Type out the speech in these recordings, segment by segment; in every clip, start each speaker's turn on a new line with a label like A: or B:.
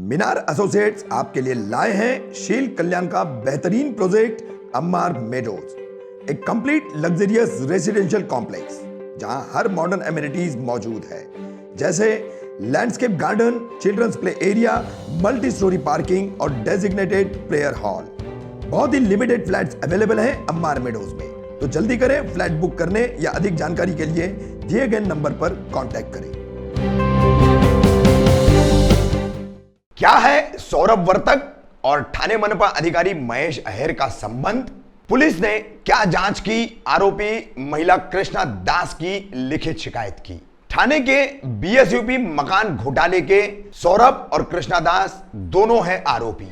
A: मीनार associates आपके लिए लाए हैं शील कल्याण का बेहतरीन प्रोजेक्ट अम्मार मेडोज, एक कंप्लीट लग्जरियस रेसिडेंशियल कॉम्प्लेक्स जहां हर मॉडर्न एमिनिटीज मौजूद है, जैसे landscape garden, children's play area, multi storey parking और डेजिग्नेटेड प्रेयर हॉल। बहुत ही लिमिटेड फ्लैट्स अवेलेबल हैं अम्मार मेडोज में, तो जल्दी करें फ्लैट बुक करने या अधिक जानकारी के लिए दिए गए नंबर पर कांटेक्ट करें। क्या है सौरभ वर्तक और ठाणे मनपा अधिकारी महेश अहेर का संबंध? पुलिस ने क्या जांच की? आरोपी महिला कृष्णा दास की लिखित शिकायत की। ठाणे के बीएसयूपी मकान घोटाले के सौरभ और कृष्णा दास दोनों हैं आरोपी।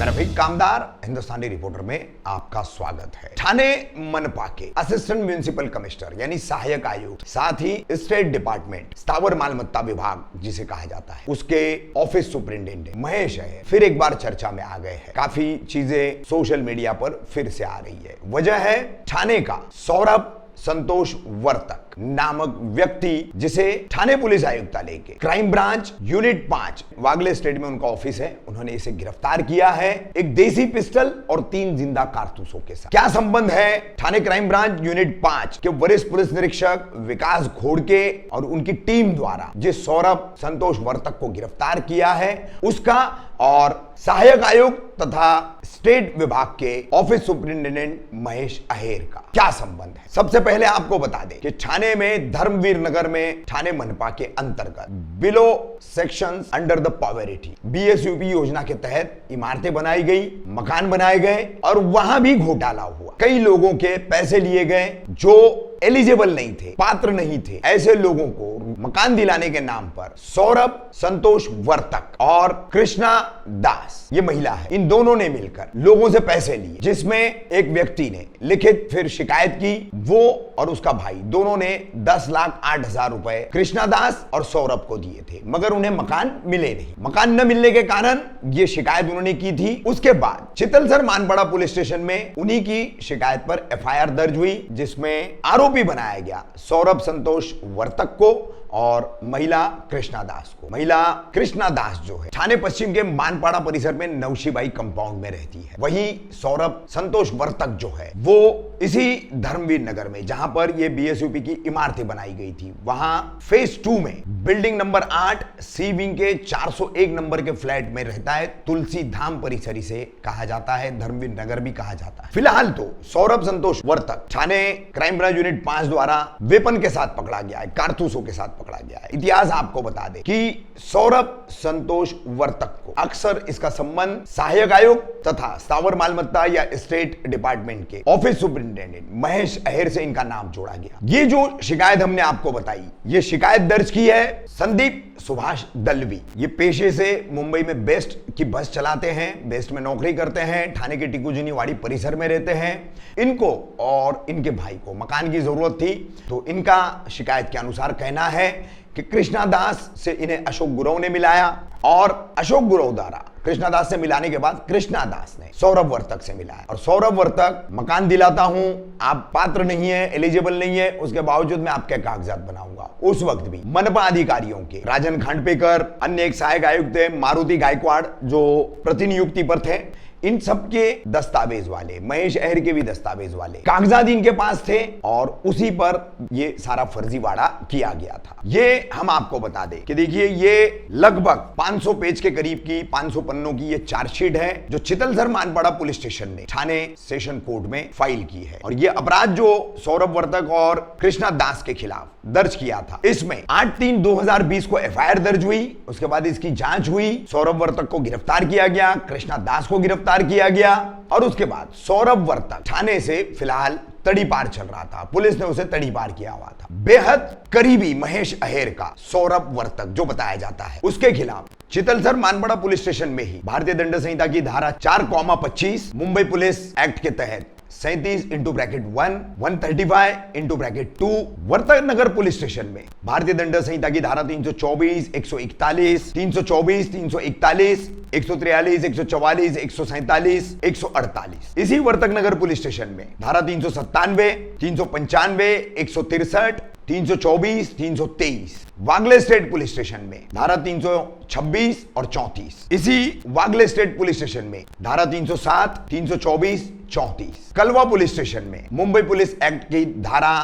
A: रफीक कामदार हिंदुस्तानी रिपोर्टर में आपका स्वागत है। ठाणे मनपा के असिस्टेंट म्युनिसिपल कमिश्नर यानी सहायक आयुक्त, साथ ही स्टेट डिपार्टमेंट स्थावर मालमत्ता विभाग जिसे कहा जाता है, उसके ऑफिस सुपरिंटेंडेंट महेश अहेर फिर एक बार चर्चा में आ गए हैं। काफी चीजें सोशल मीडिया पर फिर से आ रही है। वजह है ठाणे का सौरभ संतोष वर्तक नामक व्यक्ति, जिसे ठाणे पुलिस आयुक्तालय के क्राइम ब्रांच यूनिट 5 वागले स्टेट में उनका ऑफिस है, उन्होंने इसे गिरफ्तार किया है एक देसी पिस्टल और 3 जिंदा कारतूसों के साथ। क्या संबंध है ठाणे क्राइम ब्रांच यूनिट 5 के वरिष्ठ पुलिस निरीक्षक विकास घोड़के और उनकी टीम द्वारा जिस सौरभ संतोष वर्तक को गिरफ्तार किया है उसका, और सहायक आयुक्त तथा स्टेट विभाग के ऑफिस सुपरिंटेंडेंट महेश अहेर का क्या संबंध है? सबसे पहले आपको बता दें कि ठाणे में धर्मवीर नगर में ठाणे मनपा के अंतर्गत below sections under the poverty BSUP योजना के तहत इमारतें बनाई गई, मकान बनाए गए और वहां भी घोटाला हुआ। कई लोगों के पैसे लिए गए जो एलिजिबल नहीं थे, पात्र नहीं थे। ऐसे लोगों को मकान दिलाने के नाम पर सौरभ संतोष वर्तक और कृष्णा दास, ये महिला है, इन दोनों ने मिलकर लोगों से पैसे लिए, जिसमें एक व्यक्ति ने लिखित फिर शिकायत की। वो और उसका भाई दोनों ने 10,08,000 रुपए कृष्णा दास और सौरभ को दिए थे, मगर उन्हें मकान मिले नहीं। मकान न मिलने के कारण ये शिकायत उन्होंने की थी। उसके बाद चितलसर मानपाड़ा पुलिस स्टेशन में उन्हीं की शिकायत पर एफआईआर दर्ज हुई, जिसमें आरोपी बनाया गया सौरभ संतोष वर्तक को और महिला कृष्णा दास को। महिला कृष्णा दास जो है ठाणे पश्चिम के मानपाड़ा परिसर में नौशीबाई कंपाउंड में रहती है। वहीं सौरभ संतोष वर्तक जो है वो इसी धर्मवीर नगर में, जहां पर ये बीएसयूपी की इमारतें बनाई गई थी, वहां फेज 2 में बिल्डिंग नंबर 8 सी विंग के 401 नंबर के फ्लैट में रहता है। तुलसी धाम परिसर इसे कहा जाता है, धर्मवीर नगर भी कहा जाता है। फिलहाल तो Saurabh Santosh Vartak Thane crime branch unit 5 द्वारा वेपन के साथ पकड़ा गया है, कारतूसों के साथ पकड़ा गया है। इतिहास आपको बता दें कि सौरभ संतोष वर्तक को अक्सर इसका संबंध सहायक आयुक्त तथा स्थावर मालमत्ता या स्टेट डिपार्टमेंट के ऑफिस सुपरिंटेंडेंट महेश अहेर से इनका नाम जोड़ा गया। ये जो शिकायत हमने आपको बताई, ये शिकायत दर्ज की है संदीप सुभाष दलवी। ये पेशे से मुंबई में बेस्ट की बस चलाते हैं, बेस्ट में नौकरी करते हैं, ठाणे के टिकुजिनीवाड़ी परिसर में रहते हैं। इनको और इनके भाई को मकान की जरूरत थी, तो इनका शिकायत के अनुसार कहना है कि कृष्णा दास से इन्हें अशोक गुरव ने मिलाया और अशोक गुरव द्वारा कृष्णा दास से मिलाने के बाद कृष्णा दास ने सौरभ वर्तक से मिलाया और सौरभ वर्तक मकान दिलाता हूं, आप पात्र नहीं है, एलिजिबल नहीं है, उसके बावजूद मैं आपके कागजात बनाऊंगा। उस वक्त भी मनपा अधिकारियों के राजन खांडपेकर, अन्य एक सहायक आयुक्त थे मारुति गायकवाड़ जो प्रतिनियुक्ति पर थे, इन सबके दस्तावेज वाले, महेश अहेर के भी दस्तावेज वाले कागजात इनके पास थे और उसी पर ये सारा फर्जीवाड़ा किया गया था। ये हम आपको बता दें कि देखिए ये लगभग 500 पेज के करीब की, 500 पन्नों की ये चार्जशीट है जो चितलसर मानपाड़ा पुलिस स्टेशन ने ठाणे सेशन कोर्ट में फाइल की है। और ये अपराध जो सौरभ वर्तक और कृष्णा दास के खिलाफ दर्ज किया था, इसमें 8/3/2020 को एफआईआर दर्ज हुई। उसके बाद इसकी जांच हुई, सौरभ वर्तक को गिरफ्तार किया गया, कृष्णा दास को गिरफ्तार किया गया और उसके बाद सौरभ वर्तक ठाणे से फिलहाल तड़ीपार चल रहा था, पुलिस ने उसे तड़ीपार किया हुआ था। बेहद करीबी महेश अहेर का सौरभ वर्तक जो बताया जाता है, उसके खिलाफ चितलसर मानपाड़ा पुलिस स्टेशन में ही भारतीय दंड संहिता की धारा 4,25 मुंबई पुलिस एक्ट के तहत 37 into bracket 1, 135 into bracket 2 Vartak Nagar police station में भारतीय दंड संहिता की धारा 324, 141, 324, 341, 143, 144, 147, 148। इसी वर्तक नगर पुलिस स्टेशन में धारा 397, 395, 163, 324, 323। वागले स्टेट पुलिस स्टेशन में धारा 326 और 34। इसी वागले स्टेट पुलिस स्टेशन में धारा 307, 324, 34। कलवा पुलिस स्टेशन में मुंबई पुलिस एक्ट की धारा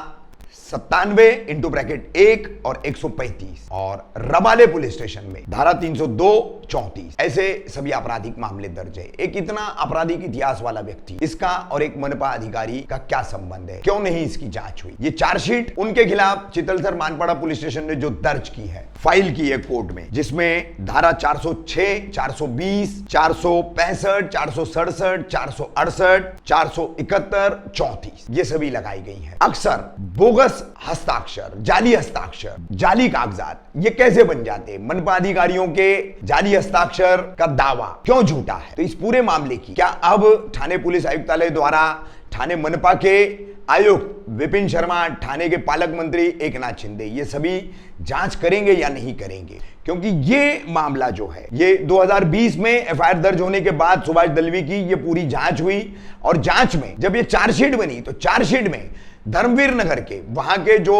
A: 97 इंटू ब्रैकेट 1 और 135 और रबाले पुलिस स्टेशन में धारा 302, 34। ऐसे सभी आपराधिक मामले दर्ज है। एक इतना आपराधिक इतिहास वाला व्यक्ति, इसका और एक मनपा अधिकारी का क्या संबंध है? क्यों नहीं इसकी जांच हुई? ये चार्जशीट उनके खिलाफ चितलसर मानपाड़ा पुलिस स्टेशन ने जो दर्ज की है, फाइल की है कोर्ट में, जिसमें धारा 406, 420, 465, 467, 468, 471, 34 ये सभी लगाई गई हैं। अक्सर बोगस हस्ताक्षर, जाली हस्ताक्षर, जाली कागजात ये कैसे बन जाते हैं? मनपा अधिकारियों के जाली हस्ताक्षर का दावा क्यों झूठा है? तो इस पूरे मामले की क्या अब थाने पुलिस आयुक्तालय द्वारा थाने मनपा के आयुक्त विपिन शर्मा, थाने के पालक मंत्री एकनाथ शिंदे ये सभी जांच करेंगे या नहीं करेंगे? क्योंकि ये मामला जो है ये 2020 में एफआईआर दर्ज होने के बाद सुभाष दलवी की ये पूरी जांच हुई और जांच में जब ये चार्जशीट बनी तो चार्जशीट में धर्मवीर नगर के वहां के जो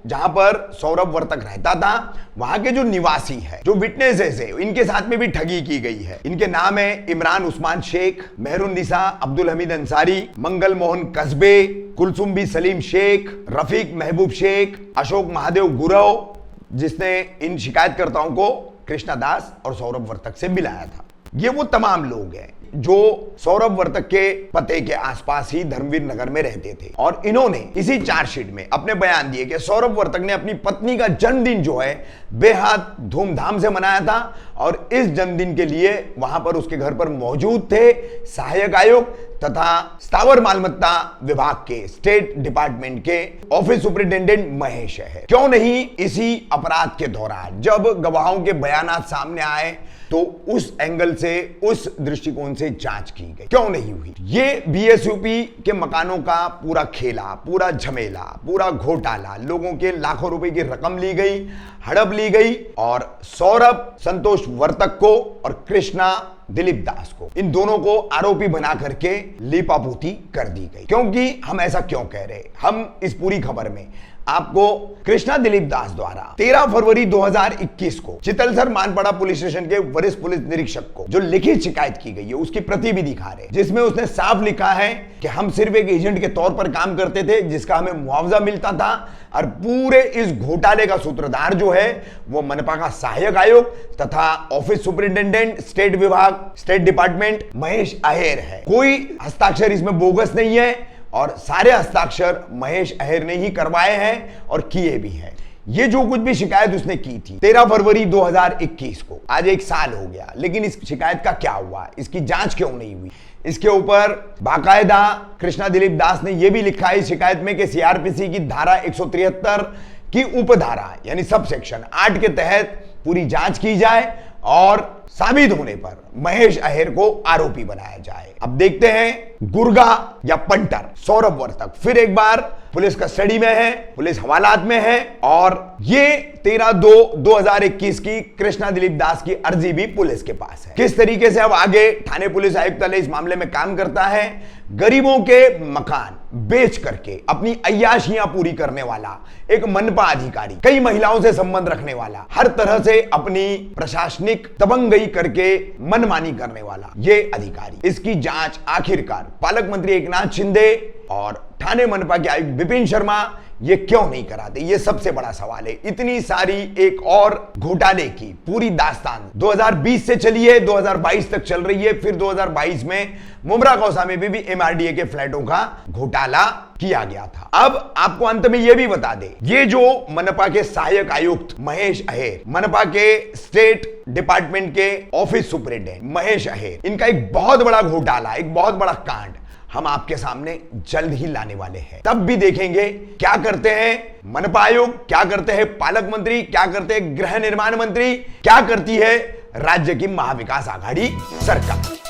A: जहां पर सौरभ वर्तक रहता था वहां के जो निवासी है, जो विटनेसेस है, इनके साथ में भी ठगी की गई है। इनके नाम है इमरान उस्मान शेख, मेहरुन्निसा अब्दुल हमीद अंसारी, मंगल मोहन कस्बे, कुलसुम बी सलीम शेख, रफीक महबूब शेख, अशोक महादेव गुरव, जिसने इन शिकायतकर्ताओं को कृष्णा दास और सौरभ वर्तक से मिलाया था। ये वो तमाम लोग हैं जो सौरभ वर्तक के पते के आसपास ही धर्मवीर नगर में रहते थे और इन्होंने इसी चार्जशीट में अपने बयान दिए कि सौरभ वर्तक ने अपनी पत्नी का जन्मदिन जो है बेहद धूमधाम से मनाया था और इस जन्मदिन के लिए वहां पर उसके घर पर मौजूद थे सहायक आयुक्त तथा स्थावर मालमत्ता विभाग के स्टेट डिपार्टमेंट के ऑफिस सुपरिटेंडेंट महेश है। क्यों नहीं इसी अपराध के दौरान जब गवाहों के बयानात सामने आए तो उस एंगल से, उस दृष्टिकोण से जांच की गई? क्यों नहीं हुई? ये बीएसयूपी के मकानों का पूरा खेला, पूरा झमेला, पूरा घोटाला, लोगों के लाखों रुपए की रकम ली गई, हड़प ली गई और सौरभ संतोष वर्तक को और कृष्णा दिलीप दास को, इन दोनों को आरोपी बना करके लीपापोती कर दी गई। क्योंकि हम ऐसा क्यों कह रहे? हम इस पूरी खबर में आपको कृष्णा दिलीप दास द्वारा 13 फरवरी 2021 को चितलसर मानपाड़ा पुलिस स्टेशन के वरिष्ठ पुलिस निरीक्षक को जो लिखित शिकायत की गई है उसकी प्रति भी दिखा रहे हैं, जिसमें उसने साफ लिखा है कि हम सिर्फ एक एजेंट के तौर पर काम करते थे जिसका हमें मुआवजा मिलता था और पूरे इस घोटाले का सूत्रधार जो है वो मनपा का सहायक आयुक्त तथा ऑफिस सुपरिटेंडेंट स्टेट विभाग, स्टेट डिपार्टमेंट महेश अहेर है। कोई हस्ताक्षर इसमें बोगस नहीं है और सारे हस्ताक्षर महेश अहेर ने ही करवाए हैं और किए भी हैं। ये जो कुछ भी शिकायत उसने की थी 13 फरवरी 2021 को, आज एक साल हो गया, लेकिन इस शिकायत का क्या हुआ? इसकी जांच क्यों नहीं हुई? इसके ऊपर बाकायदा कृष्णा दिलीप दास ने यह भी लिखा है इस शिकायत में कि सीआरपीसी की धारा 173 की उपधारा यानी सब सेक्शन 8 के तहत पूरी जांच की जाए और साबित होने पर महेश अहेर को आरोपी बनाया जाए। अब देखते हैं गुर्गा या पंटर सौरभ वर्तक फिर एक बार पुलिस कस्टडी में है, पुलिस हवालात में है और ये 13/2/2021 की कृष्णा दिलीप दास की अर्जी भी पुलिस के पास है। किस तरीके से अब आगे थाने पुलिस आयुक्तालय इस मामले में काम करता है? गरीबों के मकान बेच करके अपनी अय्याशियां पूरी करने वाला एक मनपा अधिकारी, कई महिलाओं से संबंध रखने वाला, हर तरह से अपनी प्रशासनिक तबंगई करके मनमानी करने वाला ये अधिकारी, इसकी जांच आखिरकार पालक मंत्री एकनाथ शिंदे और थाने मनपा के आयुक्त विपिन शर्मा ये क्यों नहीं कराते? ये सबसे बड़ा सवाल है। इतनी सारी एक और घोटाले की पूरी दास्तान 2020 से चली है, 2022 तक चल रही है, फिर 2022 में मुमरा कौसा में भी एमआरडीए के फ्लैटों का घोटाला किया गया था। अब आपको अंत में यह भी बता दे, ये जो मनपा के सहायक आयुक्त महेश अहेर, मनपा के स्टेट डिपार्टमेंट के ऑफिस सुपरिटेंडेंट महेश अहेर, इनका एक बहुत बड़ा घोटाला, एक बहुत बड़ा कांड हम आपके सामने जल्द ही लाने वाले हैं। तब भी देखेंगे क्या करते हैं मनपा आयोग, क्या करते हैं पालक मंत्री, क्या करते हैं गृह निर्माण मंत्री, क्या करती है राज्य की महाविकास आघाड़ी सरकार।